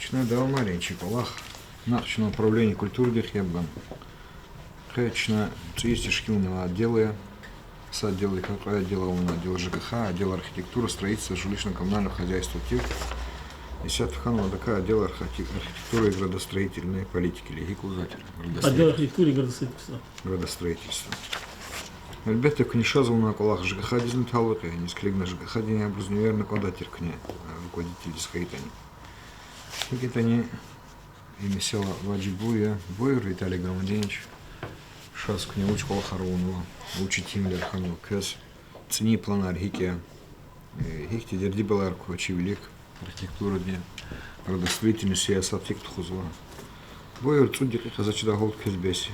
Начинаю дал маленький Аллах. Начну управление культуры хебган. Хэчна цистишки у него отделы. Отделы как отдела у нас отдел ЖКХ, отдел архитектуры, строительства, жилищно-коммунального хозяйства ТИК. И Сятханова такая отдел архитектуры и градостроительной политики. Отдел архитектуры и градостроительства. Градостроительство. Ребята, книжазу на колах ЖКХ дизайн талвыка, не склегна ЖКХ день образ неверно куда теркне руководитель дискайтани. Никитани имя села Ваджибуя, Бойр Виталий Громаденович. Шас к нему учкола Харунова, учить Тимлер Хану Кэс, цени плана архикия, хихти дерди баларку, очевелик, архитектура дня, градостроительный сиясат фикт хузва. Бойр цудик их зачуда голд кэсбеси.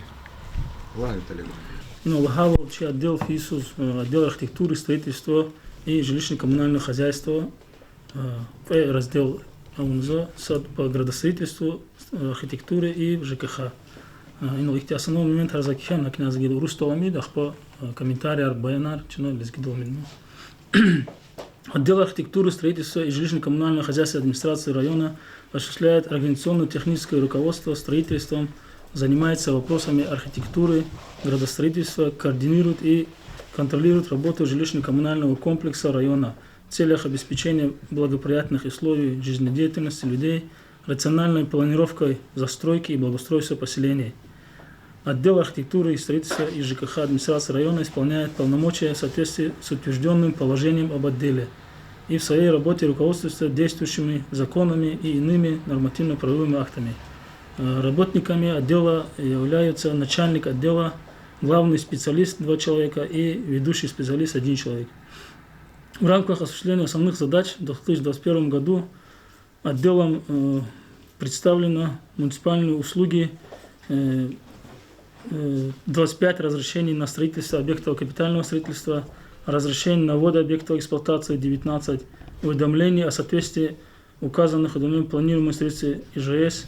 Ла Виталий Громаденович. Ну, Лагава вообще отдел ФИСУС, отдел архитектуры, строительства и жилищно-коммунального хозяйства, раздел АУНЗО, по градостроительству, архитектуре и ЖКХ. Ну, их основной момент разакихан на князь Гиду Русталамидах по комментариям Баянар, чиной без Гидомин. Отдел архитектуры, строительства и жилищно-коммунального хозяйства администрации района осуществляет организационно-техническое руководство строительством, занимается вопросами архитектуры, градостроительства, координирует и контролирует работу жилищно-коммунального комплекса района в целях обеспечения благоприятных условий жизнедеятельности людей, рациональной планировкой застройки и благоустройства поселений. Отдел архитектуры и строительства и ЖКХ администрации района исполняет полномочия в соответствии с утвержденным положением об отделе и в своей работе руководствуется действующими законами и иными нормативно-правовыми актами. Работниками отдела являются начальник отдела, главный специалист 2 человека и ведущий специалист 1 человек. В рамках осуществления основных задач в 2021 году отделом представлено муниципальные услуги, 25 разрешений на строительство объектов капитального строительства, разрешений на ввод объектов эксплуатации 19, уведомлений о соответствии указанных уведомлений планируемой строительства ИЖС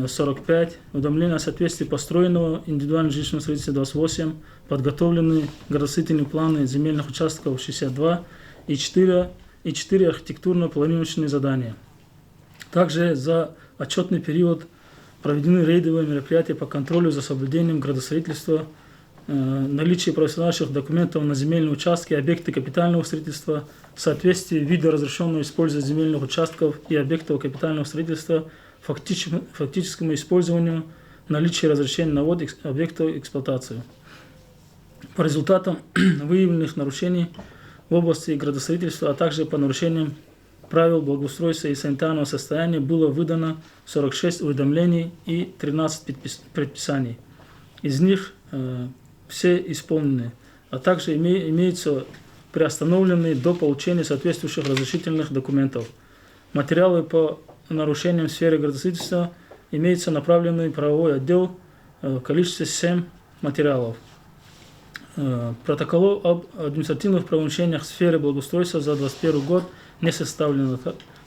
45, уведомления о соответствии построенного индивидуального жилищного строительства 28, подготовлены градостроительные планы земельных участков 62 и 4 архитектурно-планировочные задания. Также за отчетный период проведены рейдовые мероприятия по контролю за соблюдением градостроительства, наличие профессиональных документов на земельные участки, объекты капитального строительства, соответствие вида разрешенного использования земельных участков и объектов капитального строительства фактическому использованию, наличие разрешения на ввод объектов эксплуатации. По результатам выявленных нарушений в области градостроительства, а также по нарушениям правил благоустройства и санитарного состояния было выдано 46 уведомлений и 13 предписаний. Из них все исполнены, а также имеются приостановленные до получения соответствующих разрешительных документов. Материалы по нарушениям в сфере градостроительства имеется направленный правовой отдел в количестве 7 материалов. Протоколов об административных правонарушениях в сфере благоустройства за 2021 год не составлено.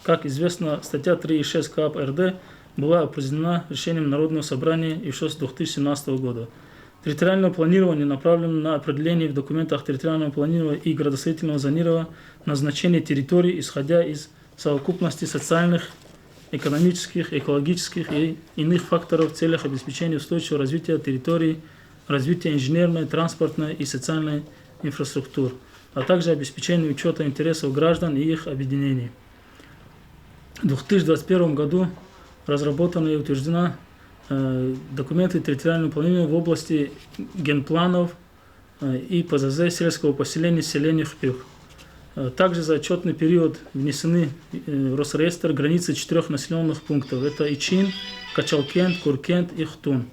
Как известно, статья 3.6 КАП РД была определена решением Народного собрания еще с 2017 года. Территориальное планирование направлено на определение в документах территориального планирования и градостроительного зонирования назначения территорий, исходя из совокупности социальных, экономических, экологических и иных факторов в целях обеспечения устойчивого развития территорий, развития инженерной, транспортной и социальной инфраструктуры, а также обеспечения учета интересов граждан и их объединений. В 2021 году разработана и утверждена документы территориального планирования в области генпланов и ПЗЗ сельского поселения селения Хпюх. Также за отчетный период внесены в Росреестр границы 4 населенных пунктов. Это Ичин, Качалкент, Куркент и Хтун.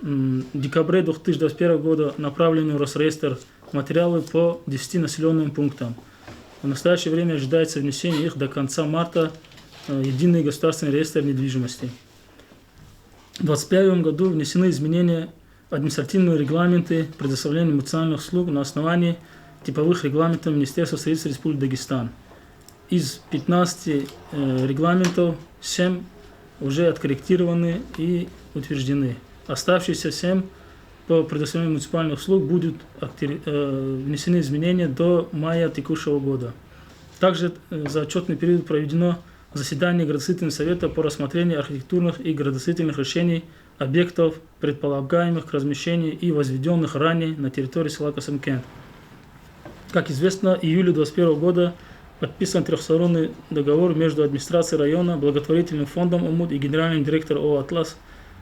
В декабре 2021 года направлены в Росреестр материалы по 10 населенным пунктам. В настоящее время ожидается внесение их до конца марта в Единый государственный реестр недвижимости. В 2021 году внесены изменения в административные регламенты предоставления муниципальных услуг на основании типовых регламентов Министерства строительства Республики Дагестан. Из 15 регламентов 7 уже откорректированы и утверждены. Оставшиеся 7 по предоставлению муниципальных услуг будут внесены изменения до мая текущего года. Также за отчетный период проведено заседание градостроительного совета по рассмотрению архитектурных и градостроительных решений объектов, предполагаемых к размещению и возведенных ранее на территории села Касымкент. Как известно, в июле 2021 года подписан трехсторонний договор между администрацией района, благотворительным фондом ОМУД и генеральным директором ООО «Атлас»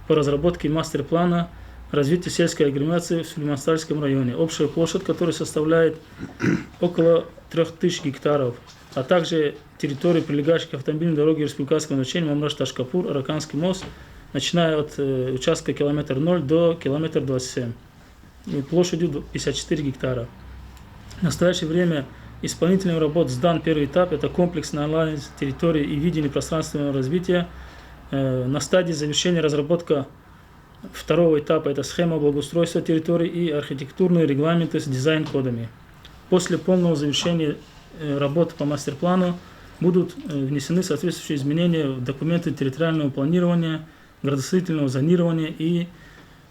по разработке мастер-плана развития сельской агломерации в Сулейман-Стальском районе, общая площадь которой составляет около 3000 гектаров, а также территории, прилегающих к автомобильной дороге республиканского значения Мамраш-Ташкапур, Араканский мост, начиная от участка километр 0 до километр 27, площадью 54 гектара. В настоящее время исполнителем работ сдан первый этап, это комплексный анализ территории и видение пространственного развития. На стадии завершения разработка второго этапа, это схема благоустройства территории и архитектурные регламенты с дизайн-кодами. После полного завершения работ по мастер-плану будут внесены соответствующие изменения в документы территориального планирования, градостроительного зонирования и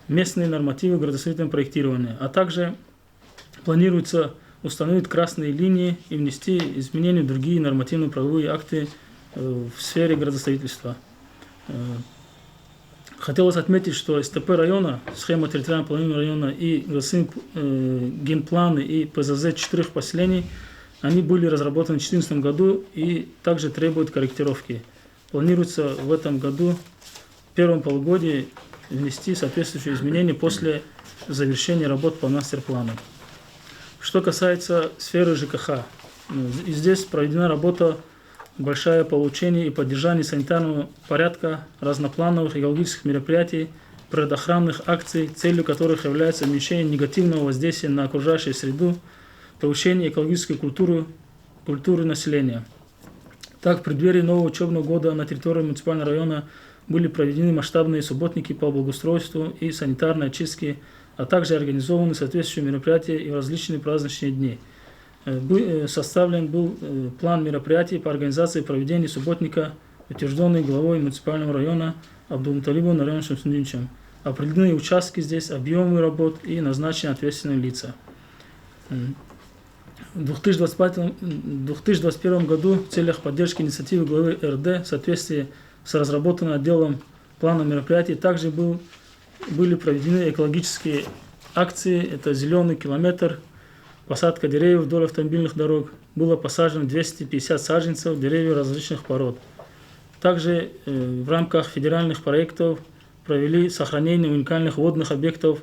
местные нормативы градостроительного проектирования, а также планируется установить красные линии и внести изменения в другие нормативно-правовые акты в сфере градостроительства. Хотелось отметить, что СТП района, схема территориального планирования района и генпланы и ПЗЗ 4 поселений, они были разработаны в 2014 году и также требуют корректировки. Планируется в этом году, в первом полугодии, внести соответствующие изменения после завершения работ по мастер-плану. Что касается сферы ЖКХ, и здесь проведена работа большая по улучшению и поддержанию санитарного порядка, разноплановых экологических мероприятий, природоохранных акций, целью которых является уменьшение негативного воздействия на окружающую среду, повышение экологической культуры населения. Так, в преддверии нового учебного года на территории муниципального района были проведены масштабные субботники по благоустройству и санитарной очистке, а также организованы соответствующие мероприятия и в различные праздничные дни. Составлен был план мероприятий по организации и проведению субботника, утвержденный главой муниципального района Абдулмуталибом Нарионовичем Шамсудиновичем. Определены участки здесь, объемы работ и назначены ответственные лица. В 2021 году в целях поддержки инициативы главы РД в соответствии с разработанным отделом плана мероприятий также были проведены экологические акции. Это «Зеленый километр», посадка деревьев вдоль автомобильных дорог. Было посажено 250 саженцев деревьев различных пород. Также в рамках федеральных проектов провели сохранение уникальных водных объектов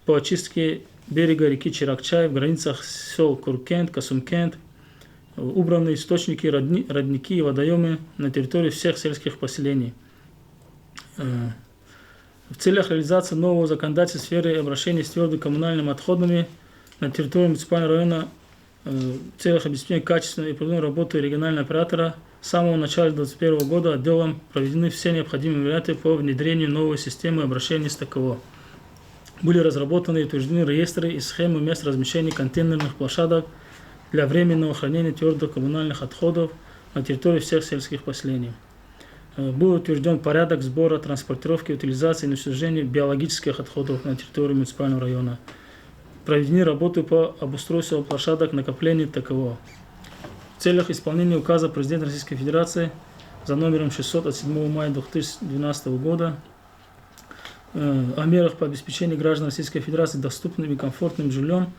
по очистке берега реки Чиракчай в границах сел Куркент, Касымкент, убраны источники, родники и водоемы на территории всех сельских поселений. В целях реализации нового законодательства в сфере обращения с твердыми коммунальными отходами на территории муниципального района в целях обеспечения качественной и продуктивной работы регионального оператора с самого начала 2021 года отделом проведены все необходимые мероприятия по внедрению новой системы обращения с ТКО. Были разработаны и утверждены реестры и схемы мест размещения контейнерных площадок для временного хранения твердых коммунальных отходов на территории всех сельских поселений. Был утвержден порядок сбора, транспортировки, утилизации и уничтожения биологических отходов на территории муниципального района. Проведены работы по обустройству площадок накопления ТКО. В целях исполнения указа президента Российской Федерации за номером 600 от 7 мая 2012 года о мерах по обеспечению граждан Российской Федерации доступным и комфортным жильем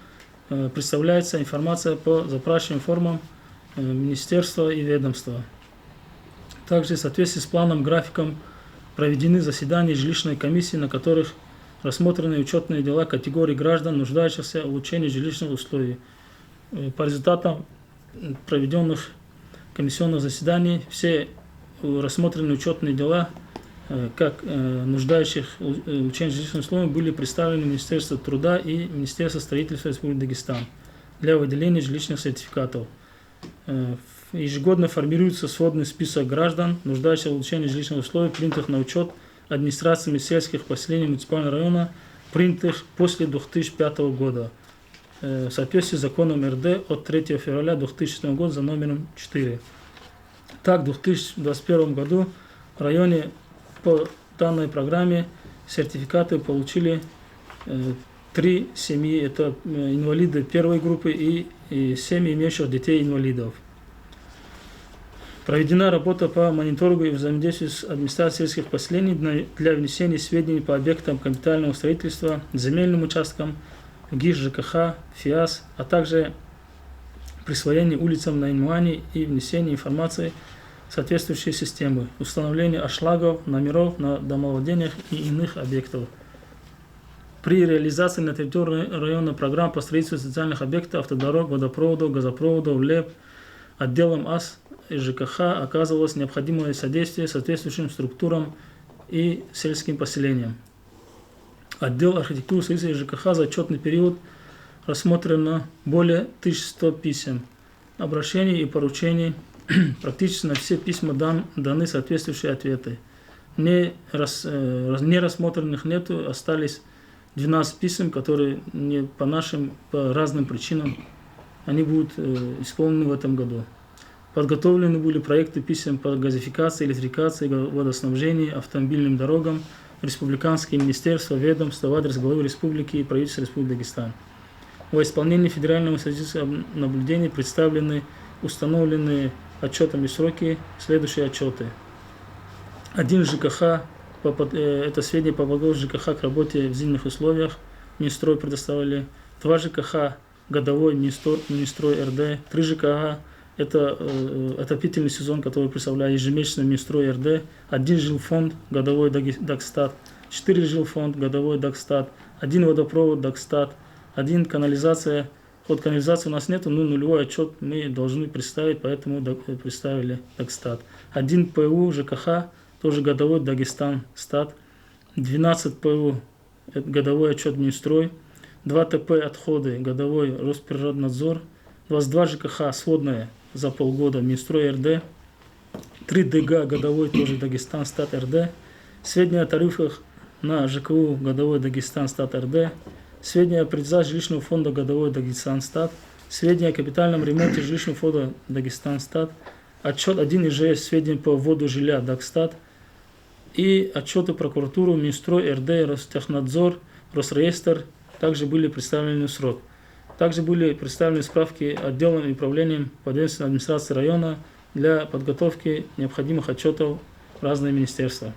представляется информация по запрашиваемым формам министерства и ведомства. Также в соответствии с планом, графиком проведены заседания жилищной комиссии, на которых рассмотрены учетные дела категорий граждан, нуждающихся в улучшении жилищных условий. По результатам проведенных комиссионных заседаний все рассмотренные учетные дела, как нуждающих в улучшении жилищных условий, были представлены Министерству труда и Министерству строительства Республики Дагестан для выделения жилищных сертификатов. Ежегодно формируется сводный список граждан, нуждающихся в улучшении жилищных условий, принятых на учет администрациями сельских поселений муниципального района, принятых после 2005 года, в соответствии с законом РД от 3 февраля 2000 года за номером 4. Так, в 2021 году в районе по данной программе сертификаты получили 3 семьи, это инвалиды первой группы и семьи, имеющих детей-инвалидов. Проведена работа по мониторингу и взаимодействию с администрацией сельских поселений для внесения сведений по объектам капитального строительства, земельным участкам, ГИС, ЖКХ, ФИАС, а также присвоение улицам наименований и внесение информации в соответствующие системы, установление ашлагов, номеров на домовладениях и иных объектов. При реализации на территории района программ по строительству социальных объектов, автодорог, водопроводов, газопроводов, ЛЭП, отделом АС и ЖКХ оказывалось необходимое содействие соответствующим структурам и сельским поселениям. Отдел архитектуры, строительства и ЖКХ за отчетный период рассмотрено более 1100 писем, обращений и поручений. Практически на все письма даны соответствующие ответы. Не рассмотренных нету, остались 12 писем, которые по разным причинам они будут исполнены в этом году. Подготовлены были проекты писем по газификации, электрификации, водоснабжению, автомобильным дорогам, республиканские министерства, ведомства в адрес главы республики и правительства Республики Дагестан. Во исполнении федерального статистического наблюдения представлены установленные отчетами сроки следующие отчеты. 1 ЖКХ, это сведения по подготовке ЖКХ к работе в зимних условиях, Минстрой предоставили. 2 ЖКХ, годовой Минстрой РД. 3 ЖКХ, это отопительный сезон, который представляет ежемесячно Минстрой РД. 1 жилфонд, годовой Дагстат. 4 жилфонд, годовой Дагстат. 1 водопровод Дагстат. 1 канализация. Вот канализации у нас нету, но нулевой отчет мы должны представить, поэтому представили Дагстат. 1 ПУ ЖКХ, тоже годовой Дагестан стат. 12 ПУ, годовой отчет Минстрой. 2 ТП отходы, годовой Росприроднадзор. 22 ЖКХ сводная за полгода Минстрой РД. 3 ДГ годовой тоже Дагестан стат РД. Сведения о тарифах на ЖКУ годовой Дагестан стат РД. Сведения о приватизации жилищного фонда годовой Дагестан стат. Сведения о капитальном ремонте жилищного фонда Дагестан стат. Отчет 1 ИЖС, сведения по вводу жилья Дагстат. И отчеты прокуратуру, Минстрой РД, Ростехнадзор, Росреестр также были представлены в срок. Также были представлены справки отделом и управлением подведомственной администрации района для подготовки необходимых отчетов в разные министерства.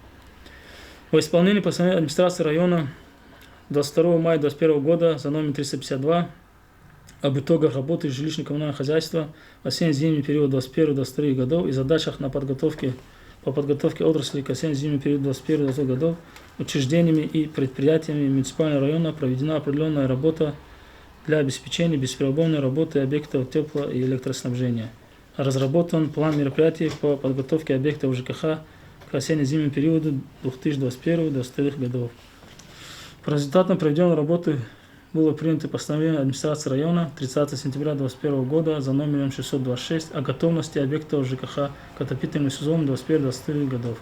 Во исполнении постановления администрации района 22 мая 2021 года за номер 352 об итогах работы жилищно-коммунального хозяйства в осенне-зимний период 2021-2022 годов и задачах по подготовке отрасли к осенне-зимнему периоду 2021-2022 годов учреждениями и предприятиями муниципального района проведена определенная работа для обеспечения бесперебойной работы объектов тепло- и электроснабжения. Разработан план мероприятий по подготовке объектов ЖКХ к осенне-зимнему периоду 2021-2022 годов. По результатам проведенной работы было принято постановление администрации района 30 сентября 2021 года за номером 626 о готовности объектов ЖКХ к отопительному сезону 2021-2022 годов.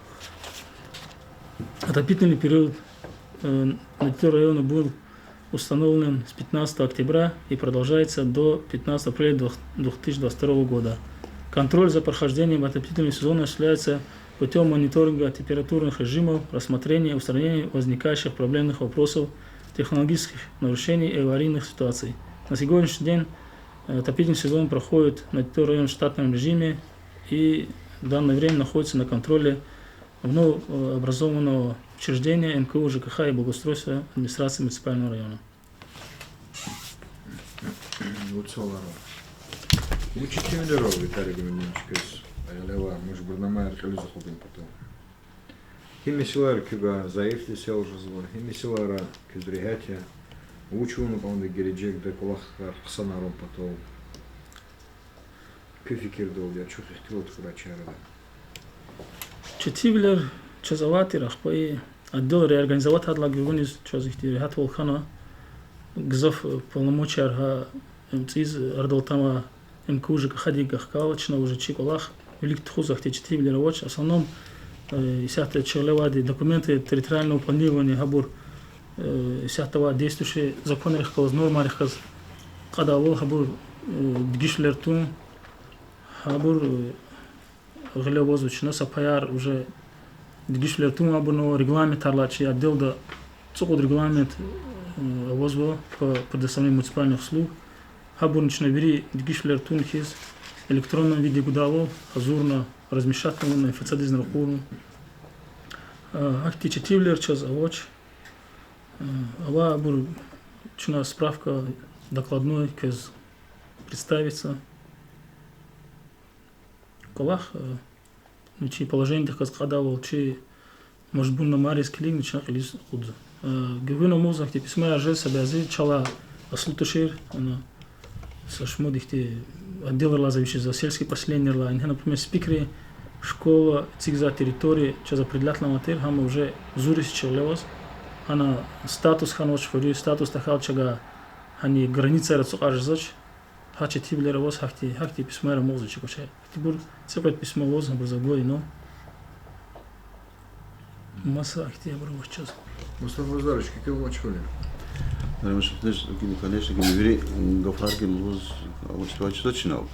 Отопительный период на территории района был установлен с 15 октября и продолжается до 15 апреля 2022 года. Контроль за прохождением отопительного сезона осуществляется путем мониторинга температурных режимов, рассмотрения и устранения возникающих проблемных вопросов, технологических нарушений и аварийных ситуаций. На сегодняшний день отопительный сезон проходит на территории района в штатном режиме и в данное время находится на контроле вновь образованного учреждения МКУ ЖКХ и благоустройства администрации муниципального района. Учите миллеров, Виталий Гомельничкес, Лева, мы же Бурнамайр Халюза ходим потом. Химисилар кюга заефти сел уже звон, химисилара кюзригатия, учу на паунде гериджек да колах хсанаром потом. Кюфикир долго, чё хотел туда чарада. Четивлер чазавати рахпай отдел реорганизовать хадлаг вигунис чазихтири хат волхана гзов полномочия арга МЦИЗ ардалтама МКУ ЖКХ дигахкалачна уже чиколах велик тхузах те четивлер воч в основном исяхта черлевади документы территориального планирования габур исяхтава действующие законы рехказ нормы рехказ кадавол габур дгишлер тун габур Гелевозучна сапаяр уже дгишлер тун абурного регламент арлачи отдел да цокод регламент возво по предоставлению муниципальных услуг хабурнична бери дгишлер тун хиз электронном виде гудало азурно размешательный фицадизм рухуру. Ахти четивлер час авоч. Ала бур чуна справка докладной кез представиться. Колах, ну чи положение кез кадавал, чи может быть на марис клик начинает лиз худза. Гевина музык ти письма я же собязи чала аслутушир, она сашмодихти отдел лазавичи за сельский последний ла. Например, спикеры школа цигза территории, что за определяет матер, хама уже зурис челевос, она статус ханоч фори, статус тахал чага, они граница рацуажзач, хачи тиблеровос, хахти письма я музычи куча. Тибур цепет письмо воз, набур загой, но масса ахти я бровос час. Мустафа Азарович, какие вы очкали? Конечно, говорили, гафарки луз, вот что чинал.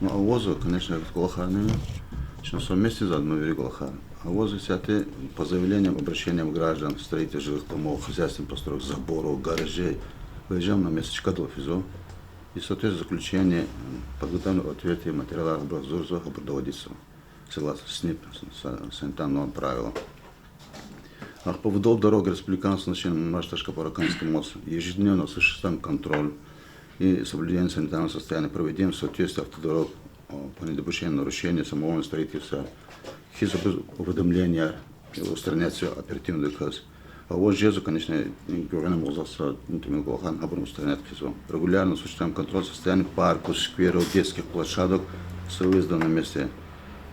Но авозу, конечно, колоханы, что совместе заодно вери колохан. Авозу сяты по заявлениям, обращениям граждан, строителей жилых домов, хозяйственных построек, заборов, гаражей, выезжаем на местечко до физо. И, соответственно, заключение подготовленного ответа и материала образуется доводится согласно СНИП, санитарного правила. А по вдоль дороги республиканского значения Машташка Параканский мост ежедневно осуществляем контроль и соблюдение санитарного состояния, проведение в соответствии автодорог по недопущению нарушения самого строительства, уведомления, устранять все оперативный доказ. А вот жезу, конечно, говоря музаса, Тимилгохан, обрум устранять хизо. Регулярно осуществляем контроль состояния парков, скверов, детских площадок с выездом на месте.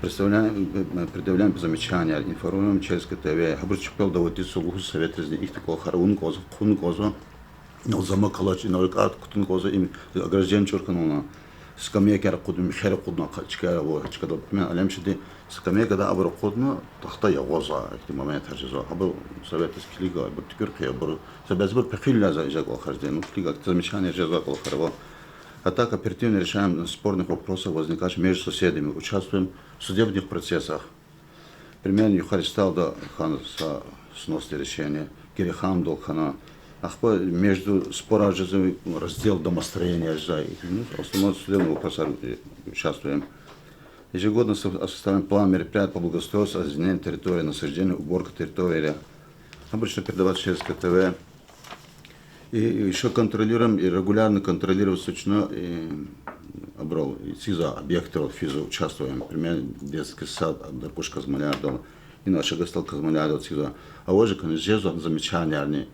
Предъявляем замечания, информируем через КТВ. Обручил доводиться луху совет из них такого харун коза, хун коза, но замакалач и навыкат кутун коза им огражден чурканула. Скамейка ракудим херакудна качка его качка мен алем шди скамейка да абракудна тахта я воза эти моменты хажизо абу совет из клига абу тикерки абу собязбур пехилля за ижак охажден ну клига замечания жезак охарва. А так оперативно решаем спорных вопросов, возникающих между соседями, участвуем в судебных процессах. Примерно Юхаристал до хана сносили решения, Кирихам до хана, между спором раздел домостроения, основном судебном вопросе участвуем. Ежегодно составляем план мероприятий по благоустройству, озеленению территории, насаждению, уборка территории. Обычно передавать через КТВ. И еще контролируем и регулярно контролируем сочно и обрал и СИЗа объекты физа участвуем, например, детский сад, Даркуш Казмалярдов, и наша гостал Казмалярдов СИЗа. А уже, конечно, жезу замечания, они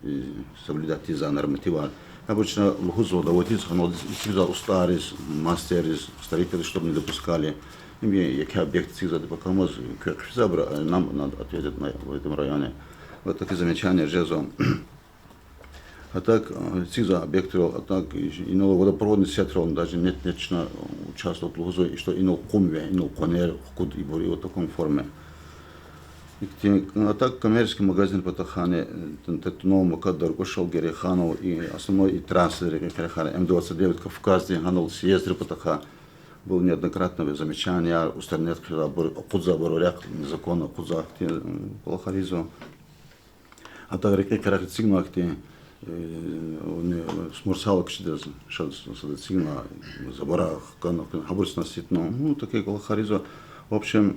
соблюдать ТИЗа норматива. Обычно лухузу доводится, но СИЗа устарис, мастерис, строители, чтобы не допускали. Ими, какие объекты СИЗа, пока мы нам надо ответить в этом районе. Вот такие замечания жезу. А так, СИЗа объектов, а так, иного водопроводный сектор, он даже нет участвовал в Лугузу, и что иного кумве, иного конер, худ и бори, вот в таком форме. А так, коммерческий магазин по Тахане, новый Макад, Даргушал, Гериханов, и основной и трассы Герихана, М29, Кавказный, Ханул, съездил по Таха, был неоднократно замечания, устранять, Кудза, Баруряк, незаконно, Кудза, Полохаризу. А так, реки Карахицигну, смурсалок что сигна забора хабурс наситно ну такие колохаризо в общем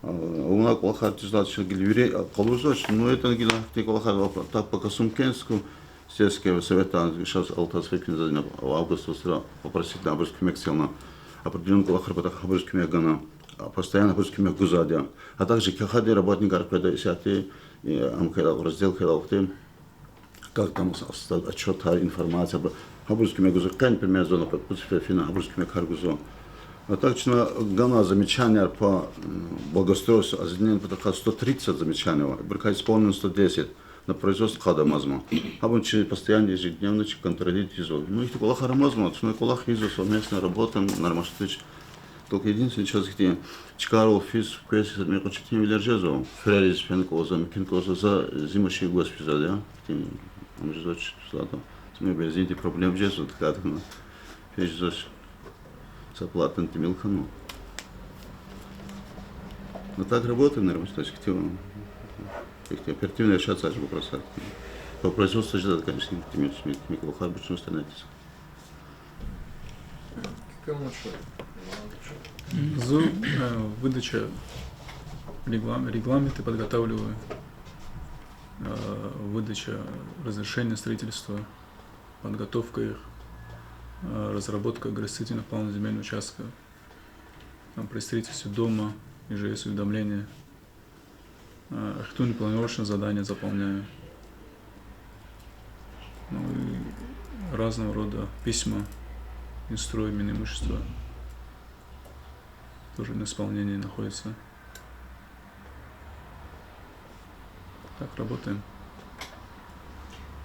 у нас колохаризо что гильвери колузоч но это гила такие колохар так по Касумкенску сельского совета сейчас Алтасвекин за август попросить на Абурский мексилна определенный колохар по Абурским мегана постоянно Абурским мегузадя а также кахади работник аркада сяти амкера раздел хелалты как там отчет, информация. Хабурский мегузакань, например, зона подпустила фина, Хабурский мегаргузо. А также гана замечания по благоустройству, озеленение по 130 замечаний, брика исполнено 110 на производство хада мазма. Хабунчи постоянно ежедневно контролирует изо. Ну их такого харамазма, что колах изо совместно работаем, нормально. Только единственное сейчас где Чикаго физ квест мы хотим вилержезо, фрерис фенкоза, мекинкоза за зимошний госпиталь, да? Он же очень сладко. Мы без этих проблем жезу, так ну, жезу заплатен тимилхану. Но так работаем, наверное, что как-то оперативно решаться аж вопросы. По производству жезу, конечно, микрохар, почему становится. Как он Выдача регламенты подготавливаю, выдача разрешения строительства, подготовка их, разработка градостроительных планов земельного участка, при строительстве дома, ИЖС уведомления, архитектурно-планировочные задания заполняю, ну и разного рода письма, инструю Минимущества тоже на исполнении находится. Так, работаем.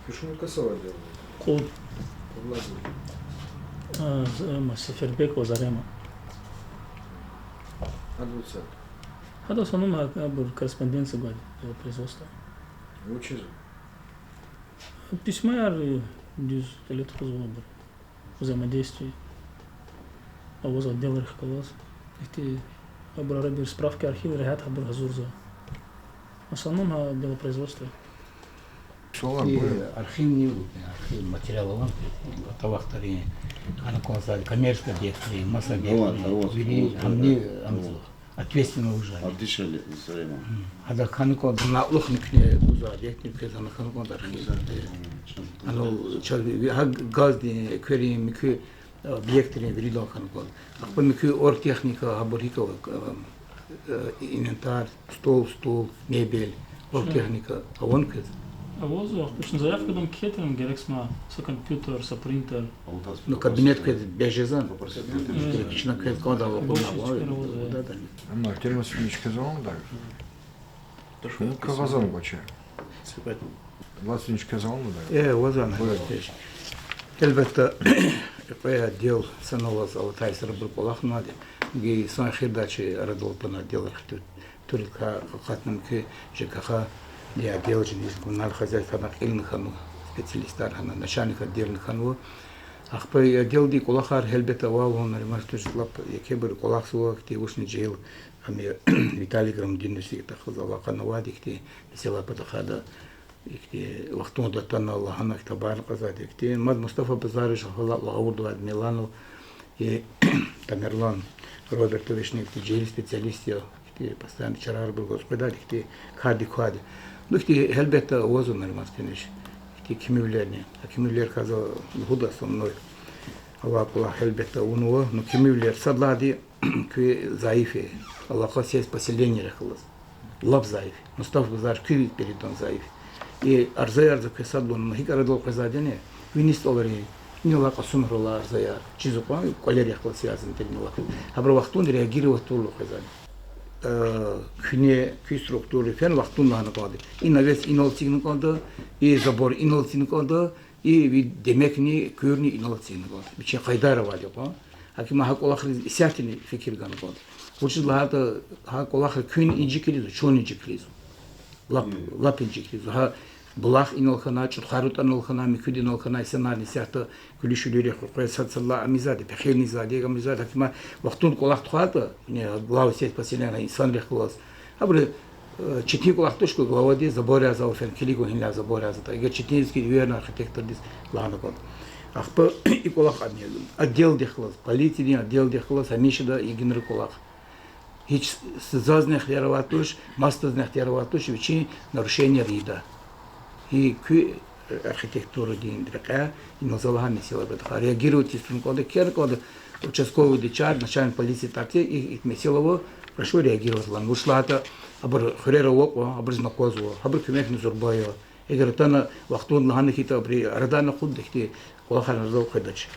Почему косово делают? Кол Влазили. Сефербекова Зарема. Адвокат. Hada в основном корреспонденция говорит дело производства. Учизм. Письма дюз лет позволил взаимодействие. А воз отдел рехкалас. Эти обрабатывали справки архива рехат хабар хазурза. В основном дело производства. Шолар И был. архив не архив материалов тавахтари анаконсаль коммерческие объекты, масса объектов, вели амни ответственно уже. Ардишали Израиля. Хада хануко на лохникне буза объекты кезана хануко архив. Оно газди квери мики объекты вели до хануко. А мики оргтехника аборика инвентарь, стол, мебель, оргтехника, а он кез. А воз точно заявка дом кетером герексма со компьютер, со принтер. Ну кабинет кез бежезан. Кична кез кода да. Ama termos finişke zaman da. Ну, кагазан бача. 20 finişke zaman mı da? Вазан. Elbette я дел санова золотая срабр полахнади. Ги сан хидачи радол пана дел только хатным ки ЖКХ я дел жинис коммунальное хозяйство на илнхану специалистар хана начальник отдельных хану. Ахпа я дел ди колахар хелбета валон ремастер лап якебер колахсуа ти ушни джел ами Виталий Грамдинуси тахзала канавади ти села патахада ихти вахтунда тана Аллахана табар казади ихти мад Мустафа Базариш хала лаурду ад Милану и Тамерлан Робертович ихти джел специалист ихти постоянно чарар был господар ихти кади. Ну ихти хелбета возун ремастениш кимивлер казал худа со мной. Аллах хелбета унуа, но кимивлер садлади кви заифе. Аллах есть поселение рехалас. Лав заиф. Мустаф Базар кви передон заиф. И арзаяр за кесадлон хикарадол казадене. Винис олари. Не лака сумрала арзаяр. Чизупа колер яхлас связан терминала. Абра вахтун реагировать толу казадене. Кви структуры фен вахтун лахана кады. И навес инолтигн кады, и забор инолтигн кады, и вид демекни кюрни инолтигн кады. Биче кайдара вади ка. Акима хак олахри сятини фикир ган кады. Учит лахата хак олахри кюн инжикризу, чон инжикризу. Лап инжикризу. Ха булах инолхана, чутхарут инолхана, микюд инолхана, сенарни сяхта кулишулюри хукресатсалла амизади, пехел низади, амизади. Акима вахтун колах тухата, не глава сеть поселения инсан рехлас. Абре читни колах тушку глава ди заборя за офен килиго хинля заборя за та. Ига читнинский верный архитектор дис лана код. Ахпа и колах отдел дехлас, полиции отдел дехлас, амишда и генер колах. Hiç sızaznych yaratış, mastaznych yaratış için нарушение рида. И кü архитектура диндрека и называла месила бедха. Реагирует истин коды керкоды участковый дичар, начальник полиции такти и месилово прошу реагировать лан. Ушла это абр хрера локо, абр знакозво, абр кемех незурбаева. Егер тана вахтун лаханы хита при радана худдихти колахар назал хадач.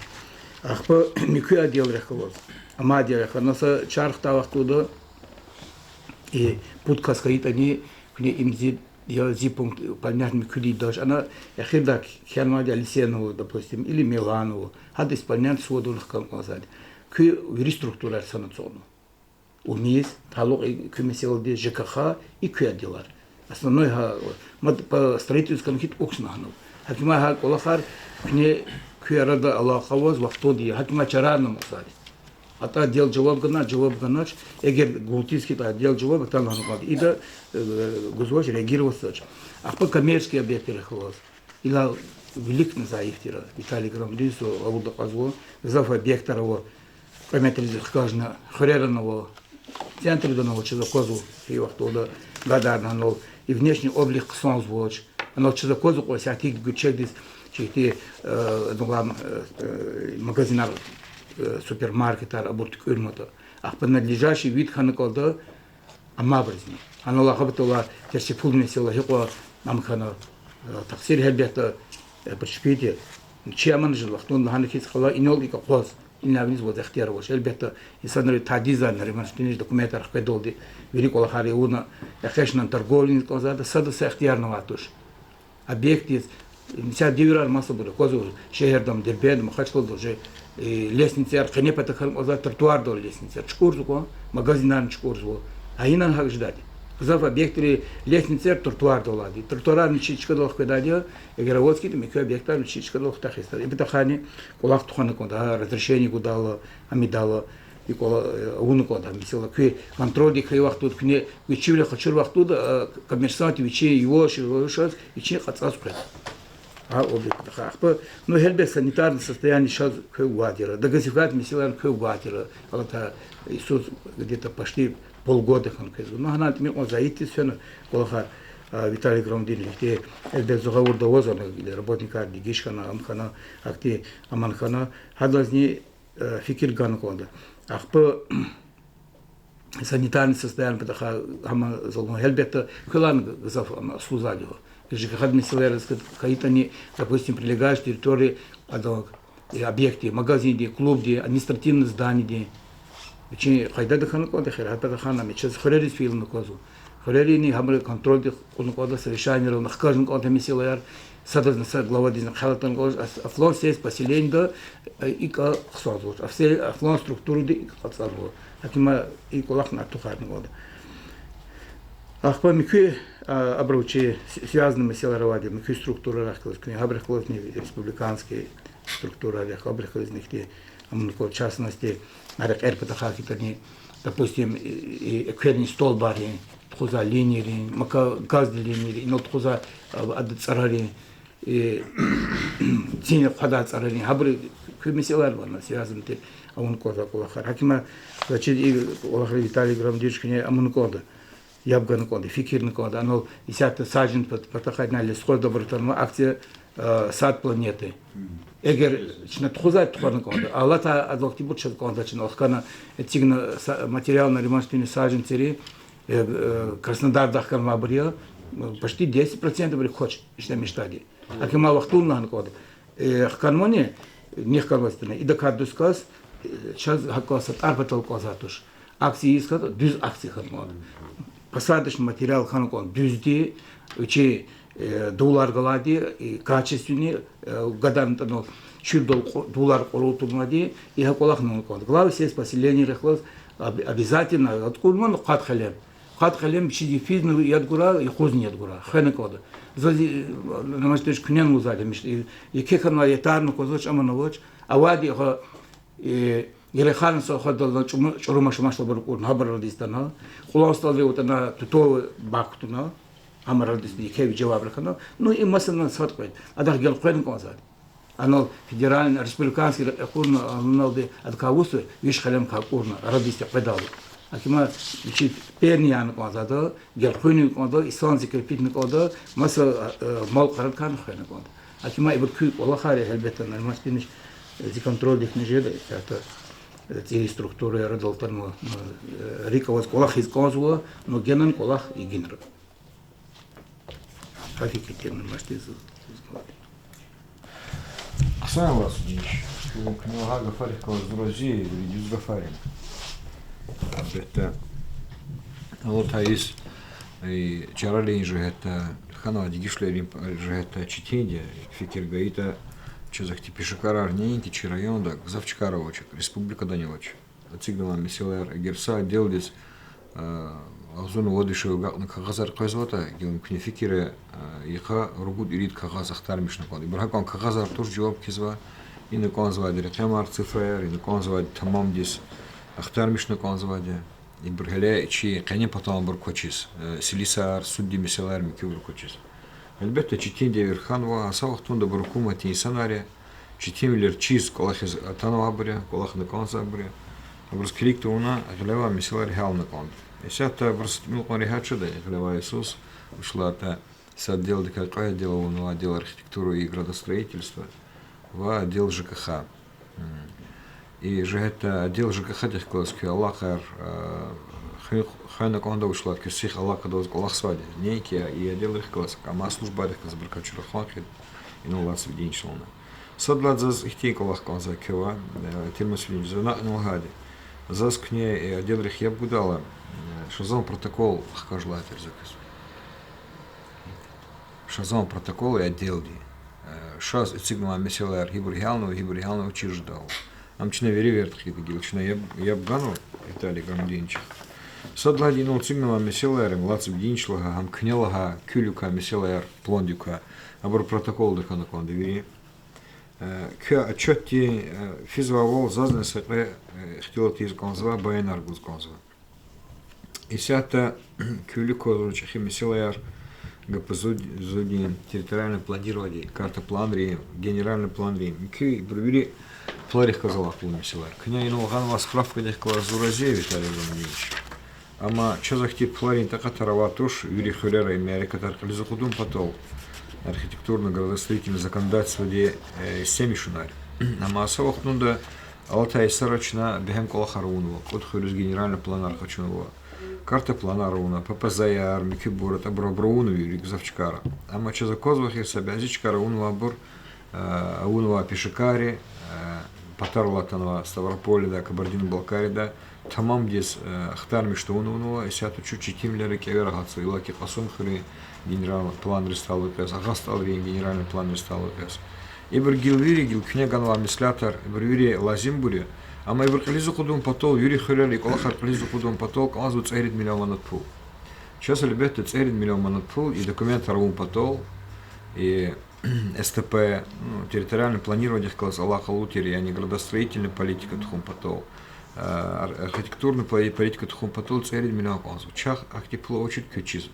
Ахпа микü отдел рехлоз. Ама отдел рехлоз. Чархта вахтуда и путка скаит они кне имзид я зипункт понятно куди даже она хидак хермадя Лисенову допустим или Миланову надо исполнять сводных конкурсов к реструктурация санационно умеет талог комиссия де ЖКХ и к отделар основной по строительству хит окснахну хакима колахар кне кюрада Аллаховоз вахтоди хакима чараном усади ата отдел жауап ганач егер гултийский отдел жауап там надо и да гузоч реагировать ахпа коммерческие объекты рехлоз ила велик назаифтира Виталий Грамдису авуда казво зав объекторово памятали каждого хорераного центре до нового чего козу и вот туда гадарно но и внешний облик сонз воч оно чего козу кося а ты гучек дис чити дугам магазинар супермаркетар абурт курмото а принадлежащий вид ханаколда амабризни оно лахабтола терси пулне села хико намхана таксир хелбета برشبيتي شيء جل وقتون هاني كيس خلا إنول إيكا قوس إنها بنيز وده اختيار وش البته إنسان ري تعجيزا نري منشتنيش دوكومنت رح بدول دي ويريك ولا خاريونا يخشنا نترجولين كذا ده صد اختيار نواتوش объектис нельзя дивирар масса было козу шехердам дербен махачкол тоже лестница аркане патахал оза тротуар до лестница чкурзуко магазинан чкурзу а инан хак ждать зав объекты лестница тротуар долади тротуар ничичка долх кедадио эгероводский то микро объекта ничичка долх тахиста и бетахани колах тухана кода разрешение кудало амидало и кола унукода мисела кви контроль дихай вахтут кне вичивле хачур вахтут коммерсант вичи его широшас вичи хацас пред а объект хахпа но хелбе санитарное состояние сейчас квадира дагазификат мисела квадира это Иисус где-то почти полгода конкретно но она мне он заити все колаха Виталий Громдин те элбе зогаур довозана работника дигишкана амхана акти аманхана хадлазни фикир ганкода ахпа санитарное состояние потому хама золмо хелбета кулан зав сузадио ЖКХ миселерская какие-то не допустим прилегающие территории объекты магазины клубы административные здания чи хайда дахана кода хера дахана мечез хорери филм козу хорери ни хамре контроль де кода совершение ро нахкажн кода миселер садазна са глава дизна халатан гоз афлон сес поселение да и ка хсозу а все афлон структуру де хсозу акима и колах на тухарн года ахпа микви абручи связаны миселеровади микви структура рахлос кни хабрехлосни республиканские структуры хабрехлосних те в частности арек патахакитани допустим экверни столбари тхуза линии мака газ линии но тхуза ад царари цене хада царари хабри кмиселар вана связан те он коза колахар хакима значит и колахар Виталий Громдишкине амун кода ябган кода фикирн кода оно 10 сажен патахадна лесхо добротарма акция сад планеты эгер чина тхуза тхорн кода алата адокти бучат кода чина охкана тигна материал на ремонтные саженцы Краснодар дахкан мабрия почти 10% бри хоч ишна мештади акима вахтун на кода хканмоне нехкалвастна и дакадускас сейчас хакосат арбатал козатуш акции искат düz акции хатмон посадочный материал ханкон düzdi учи доллар галади качественный гадан то чудо доллар колотумади и хаколахнон кон главы все поселения рехлос обязательно откуда хат халем чиди физну ядгура и хозни ядгура ханкода зади намастеш кнен музали мишли и кекана ятарно козоч амановоч авади ха Ерехан со ходил чурумашмашло буркун хабарладистана хуласталве утана туто бактуна амарладисти кеви джавабрахана ну и масана саткой адар гелкwen конзад оно федеральный республиканский курна аналде адкаусу виш халем курна радисти педал акима чит перниан конзад гелкwen конзад исанзи крепитни конзад маса мал каркан хена конзад акима ибку walахари хелбетан масдиниш зи контроль их не жеда это те структуры родолтарно риковас колах из конзула но генан колах и генер какие темы масти сам вас книга гафарикова с друзей видюс гафарин это вот есть и чаралин же это хана дигишлерим же это читенде фикер гаита че захти пешекарар неньки чи район да завчкаровочек республика Данилович отсигдала миселер герса делдис азуну водишо на кагазар кайзвата гем кнификире иха ругуд ирит кагаз ахтармишна коди бракон кагазар тур жавоб кизва ин конзвади рекламар цифрер ин конзвади тамам дис ахтармишна конзвади ибрхеле чи кане потом буркочис силисар судди миселер мики буркочис البته چتین دیرخان و ساختون دو برکومتی سناریه چتین لر چیز کلاخ تنها بره کلاخ نکانس بره Абрус клик туна глава мисла реал на кон. Исята абрус милкон рехачу да глава Иисус ушла та с отдел какое дело он отдел архитектуры и градостроительства в отдел ЖКХ. И же это отдел ЖКХ тех классики Аллахар хана конда ушла к всех Аллаха до Аллах свади. Некие и отдел их классик, а ма служба их забракачу рахмахид и ну лац в день шлона. Садлад заз их тей Аллах конза кева тельмасвин зона нугади. Заз к ней и отдел их я будала, что за протокол хкажла терзакас. Шазам протокол и отдел ди. Шаз цигнуа меселар хибурихалну чиждал. Амчина вериверт хидгил, чина я бгану Италий гамдинч. Садлади ну цигнуа меселар млацб динчлага ам княлага кюлюка меселар плондюка. Абор протокол да канакон девери. Кя отчетти физвавол зазна сакре хтилот из конзва байнар гуз конзва. И сята кюлюко чахи меселар ГПЗУДИН, территориальное планирование, карта планри, генеральный планри. Ки провели пларих казалах лумисила. Кня ино ганва справка дэх клазуразе Виталий Иванович. Ама чё захтит пларин така тараватуш Юрий Хулера и Америка таркали захудум потол. Архитектурно-градостроительное законодательство де семишунарь. Ама асавах нунда Алтай сарочна бехем колахарунова. Код хулюс генеральный планар хачунова. Карта планаруна, ППЗЯР, Микибурат, Абробруну, Юрик Завчкара. Ама че за козвахи себя, Зичкара, Унвабур, Унва Пишикари, Патарлатанова, Ставрополе, да, Кабардино-Балкари, да, тамам дес Ахтарми, что Унва, и сяту чуть-чуть тимлеры кеверагацу, и лаки Хасумхри, генеральный план рестал ВПС, Агасталри, генеральный план рестал ВПС. Ибр Гилвири, Гилкнеганва, Мислятар, Ибр Лазимбури, Ама Ибркализу Худум Потол, Юрий Хулер и Колахар Кализу Худум Потол, Казу Церит миллион манат пул. Сейчас ребята Церит миллион манат пул и документ Арум Потол, и СТП, ну, территориальное планирование класс Аллаха Лутери, а не градостроительная политика Тхум Потол, архитектурная политика Тхум Потол, Церит миллион Казу. Чах Ахтипло очень кючиз.